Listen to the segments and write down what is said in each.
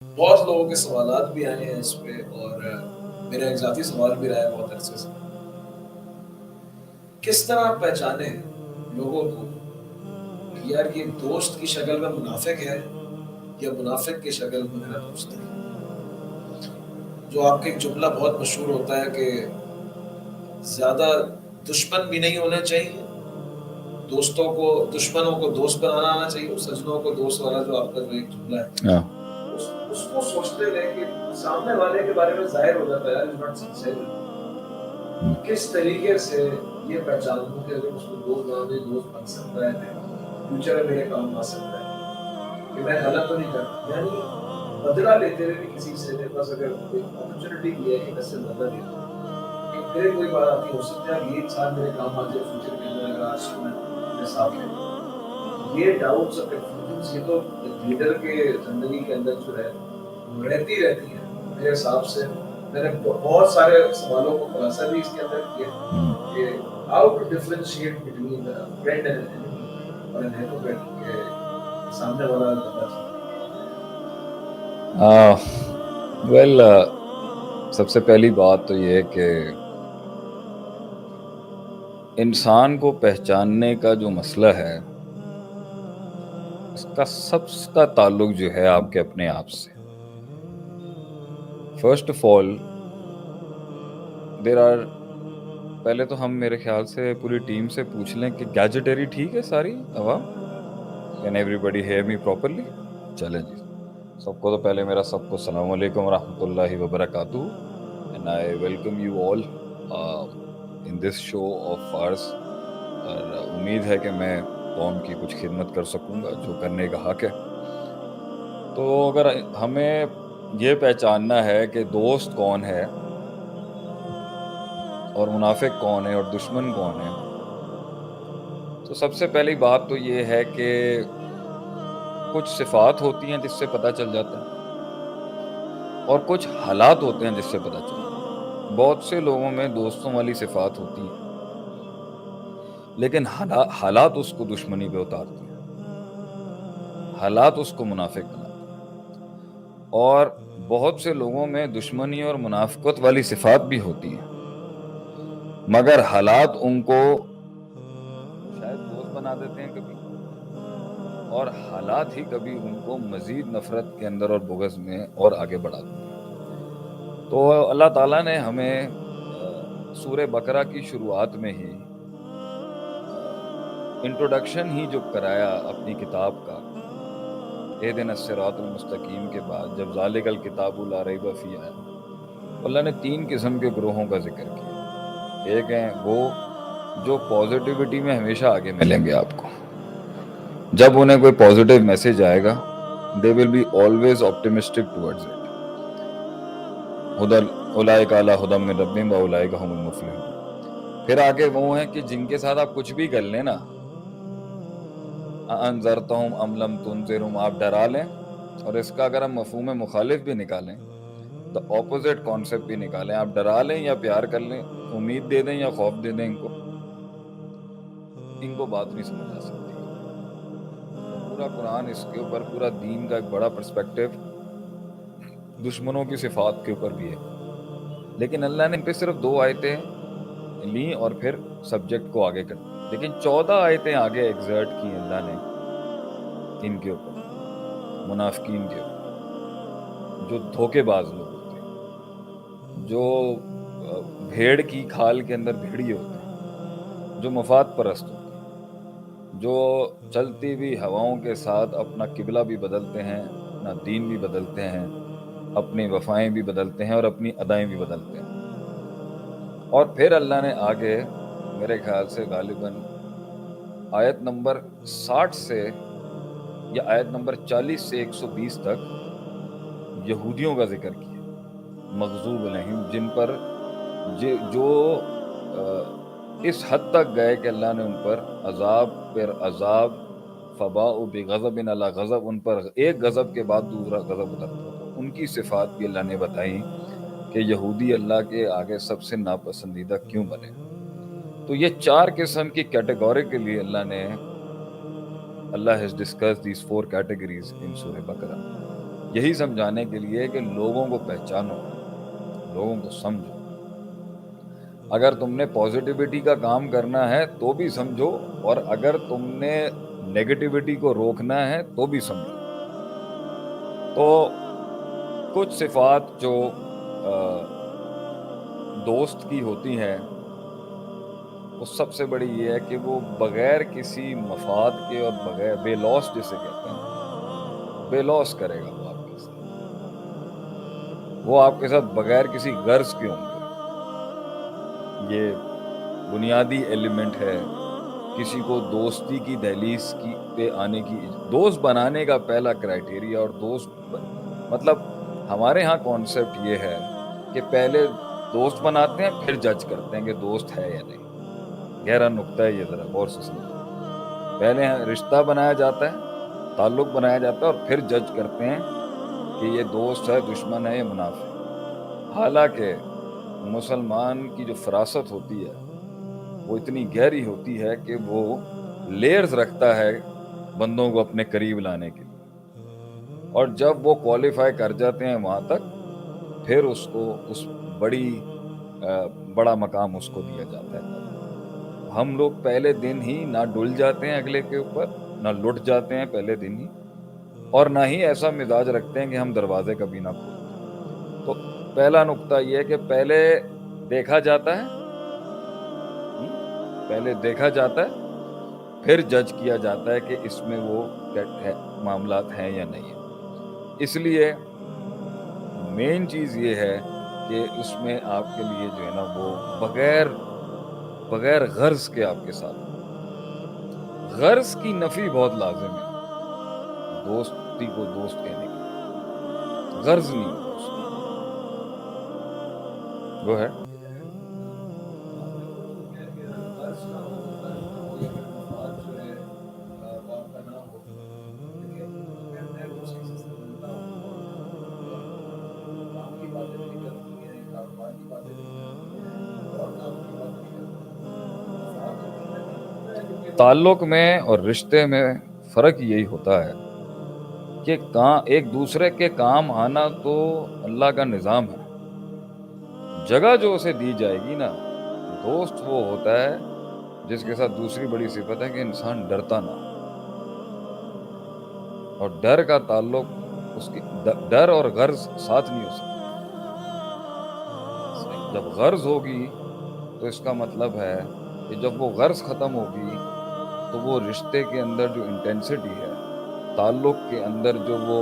بہت لوگوں کے سوالات بھی آئے ہیں اس پہ، اور میرا ایک ذاتی سوال بھی رہا ہے بہت عرصے سے، کس طرح پہچانے لوگوں کو کہ یار یہ دوست کی شکل میں منافق ہے یا منافق کی شکل میں میرا دوست ہے؟ جو آپ کا ایک جملہ بہت مشہور ہوتا ہے کہ زیادہ دشمن بھی نہیں ہونے چاہیے، دوستوں کو دشمنوں کو دوست بنانا آنا چاہیے، سجنوں کو دوست والا جو آپ کا جو ایک جملہ ہے، اس کو سوچتے رہے کہ سامنے والے کے بارے میں ظاہر ہو جاتا ہے یار از ناٹ سنسیئر، کس طریقے سے یہ پہچانوں کہ اگر اس کو دوست بنانے دوست بن سکتا ہے فیوچر میں میرے کام آ سکتا ہے، کہ میں غلط تو نہیں کرتا، یعنی بدلہ لیتے ہوئے بھی کسی سے میرے پاس اگر کوئی اپرچونٹی بھی ہے کہ میں سے بدلہ لے لوں کہ میرے کوئی بات آتی ہو سکتا ہے یہ انسان میرے کام آ جائے فیوچر کے اندر اگر آج میں میرے ساتھ ہے، یہ ڈاؤٹس اور کنفیوژنس یہ تو لیڈر کے زندگی کے اندر جو ہے وہ رہتی رہتی ہے میرے حساب سے۔ میں نے بہت سارے سوالوں کو خلاصہ بھی اس کے اندر کیا کہ how to differentiate between friend and enemy اور ان ہیپوکریٹ کہ سامنے والا بندہ ویل سب سے پہلی بات تو یہ ہے کہ انسان کو پہچاننے کا جو مسئلہ ہے اس کا سب کا تعلق جو ہے آپ کے اپنے آپ سے۔ فرسٹ آف آل پہلے تو ہم میرے خیال سے پوری ٹیم سے پوچھ لیں کہ گیجٹری ٹھیک ہے ساری عوام؟ Can everybody hear me properly? چلیں جی، سب کو تو پہلے میرا سب کو السلام علیکم ورحمۃ اللہ وبرکاتہ، and I welcome you all in this show of آرس، اور امید ہے کہ میں قوم کی کچھ خدمت کر سکوں گا جو کرنے کا حق ہے۔ تو اگر ہمیں یہ پہچاننا ہے کہ دوست کون ہے اور منافق کون ہے اور دشمن کون ہے، تو سب سے پہلی بات تو یہ ہے کہ کچھ صفات ہوتی ہیں جس سے پتہ چل جاتا ہے اور کچھ حالات ہوتے ہیں جس سے پتہ چل جاتا ہے۔ بہت سے لوگوں میں دوستوں والی صفات ہوتی ہیں لیکن حالات اس کو دشمنی پہ اتارتی ہیں، حالات اس کو منافق بناتے ہیں، اور بہت سے لوگوں میں دشمنی اور منافقت والی صفات بھی ہوتی ہیں مگر حالات ان کو شاید دوست بنا دیتے ہیں کبھی، اور حالات ہی کبھی ان کو مزید نفرت کے اندر اور بغض میں اور آگے بڑھا دیتے ہیں۔ تو اللہ تعالیٰ نے ہمیں سورہ بقرہ کی شروعات میں ہی انٹروڈکشن ہی جو کرایا اپنی کتاب کا، اہدنا الصراط المستقیم کے بعد جب ذالک الکتاب لا ریب فیہ آیا، اللہ نے 3 قسم کے گروہوں کا ذکر کیا۔ ایک ہیں وہ جو پازیٹیوٹی میں ہمیشہ آگے ملیں گے آپ کو، جب انہیں کوئی پازیٹیو میسج آئے گا they will be always optimistic towards it۔ اولئک علی ھدی من ربہم واولئک ھم المفلحون۔ پھر آگے وہ ہیں کہ جن کے ساتھ آپ کچھ بھی کر لیں نا، انذرتہم ام لم تنذرہم، آپ ڈرا لیں، اور اس کا اگر ہم مفہوم مخالف بھی نکالیں تو اپوزٹ کانسیپٹ بھی نکالیں، آپ ڈرا لیں یا پیار کر لیں، امید دے دیں یا خوف دے دیں، ان کو بات نہیں سمجھ آ سکتی۔ اور پورا قرآن اس کے اوپر، پورا دین کا ایک بڑا پرسپیکٹو دشمنوں کی صفات کے اوپر بھی ہے، لیکن اللہ نے ان پہ صرف 2 آیتیں لیں اور پھر سبجیکٹ کو آگے کر دی، لیکن 14 آیتیں آگے ایگزرٹ کی اللہ نے ان کے اوپر، منافقین کے اوپر، جو دھوکے باز لوگ ہوتے ہیں، جو بھیڑ کی کھال کے اندر بھیڑیے ہوتے ہیں، جو مفاد پرست ہوتے ہیں، جو چلتی ہوئی ہواؤں کے ساتھ اپنا قبلہ بھی بدلتے ہیں، اپنا دین بھی بدلتے ہیں، اپنی وفائیں بھی بدلتے ہیں اور اپنی ادائیں بھی بدلتے ہیں۔ اور پھر اللہ نے آگے میرے خیال سے غالباً آیت نمبر 60 سے یا آیت نمبر 40 سے 120 تک یہودیوں کا ذکر کیا، مغضوب علیہم، جن پر جو اس حد تک گئے کہ اللہ نے ان پر عذاب پر عذاب، فباءوا بغضب علی غضب، ان پر ایک غضب کے بعد دوسرا غضب اترتا تھا۔ ان کی صفات بھی اللہ نے بتائی کہ یہودی اللہ کے آگے سب سے ناپسندیدہ کیوں بنے۔ تو یہ 4 قسم کی کیٹیگوری کے لیے اللہ نے، اللہ has discussed these 4 categories in سورہ بقرہ۔ یہی سمجھانے کے لیے کہ لوگوں کو پہچانو، لوگوں کو سمجھو. اگر تم نے پازیٹیوٹی کا کام کرنا ہے تو بھی سمجھو، اور اگر تم نے نیگیٹیوٹی کو روکنا ہے تو بھی سمجھو. تو کچھ صفات جو دوست کی ہوتی ہیں، وہ سب سے بڑی یہ ہے کہ وہ بغیر کسی مفاد کے اور بغیر بے لوس جسے کہتے ہیں، بے لوس کرے گا وہ آپ کے ساتھ. وہ آپ کے ساتھ بغیر کسی غرض کے ہوں گے. یہ بنیادی ایلیمنٹ ہے. کسی کو دوستی کی دہلیز کی پہ آنے کی، دوست بنانے کا پہلا کرائیٹیریا، اور مطلب ہمارے ہاں کانسیپٹ یہ ہے کہ پہلے دوست بناتے ہیں پھر جج کرتے ہیں کہ دوست ہے یا نہیں. گہرا نقطہ ہے یہ، ذرا غور سے سمجھیں. پہلے رشتہ بنایا جاتا ہے، تعلق بنایا جاتا ہے، اور پھر جج کرتے ہیں کہ یہ دوست ہے، دشمن ہے، یا منافق. حالانکہ مسلمان کی جو فراست ہوتی ہے وہ اتنی گہری ہوتی ہے کہ وہ لیئرز رکھتا ہے بندوں کو اپنے قریب لانے کے لیے، اور جب وہ کوالیفائی کر جاتے ہیں وہاں تک، پھر اس کو اس بڑا مقام اس کو دیا جاتا ہے. ہم لوگ پہلے دن ہی نہ ڈل جاتے ہیں اگلے کے اوپر، نہ لٹ جاتے ہیں پہلے دن ہی، اور نہ ہی ایسا مزاج رکھتے ہیں کہ ہم دروازے کبھی نہ کھولتے. تو پہلا نقطہ یہ ہے کہ پہلے دیکھا جاتا ہے، پہلے دیکھا جاتا ہے، پھر جج کیا جاتا ہے کہ اس میں وہ معاملات ہیں یا نہیں ہیں. اس لیے مین چیز یہ ہے کہ اس میں آپ کے لیے جو ہے نا وہ بغیر غرض کے آپ کے ساتھ. غرض کی نفی بہت لازم ہے دوستی کو دوست کہنے کی. غرض نہیں ہوتا اس کی، وہ ہے. تعلق میں اور رشتے میں فرق یہی ہوتا ہے کہ ایک دوسرے کے کام آنا تو اللہ کا نظام ہے. جگہ جو اسے دی جائے گی نا، دوست وہ ہوتا ہے جس کے ساتھ دوسری بڑی صفت ہے کہ انسان ڈرتا نہ. اور ڈر کا تعلق اس کی ڈر اور غرض ساتھ نہیں ہو سکتا. جب غرض ہوگی تو اس کا مطلب ہے کہ جب وہ غرض ختم ہوگی تو وہ رشتے کے اندر جو انٹینسٹی ہے، تعلق کے اندر جو وہ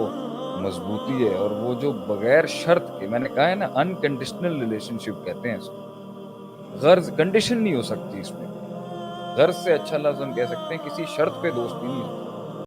مضبوطی ہے، اور وہ جو بغیر شرط کے، میں نے کہا ہے نا انکنڈیشنل ریلیشن شپ کہتے ہیں اس کو. غرض کنڈیشن نہیں ہو سکتی اس میں. غرض سے اچھا لفظ ہم کہہ سکتے ہیں کسی شرط پہ دوستی نہیں ہوتی.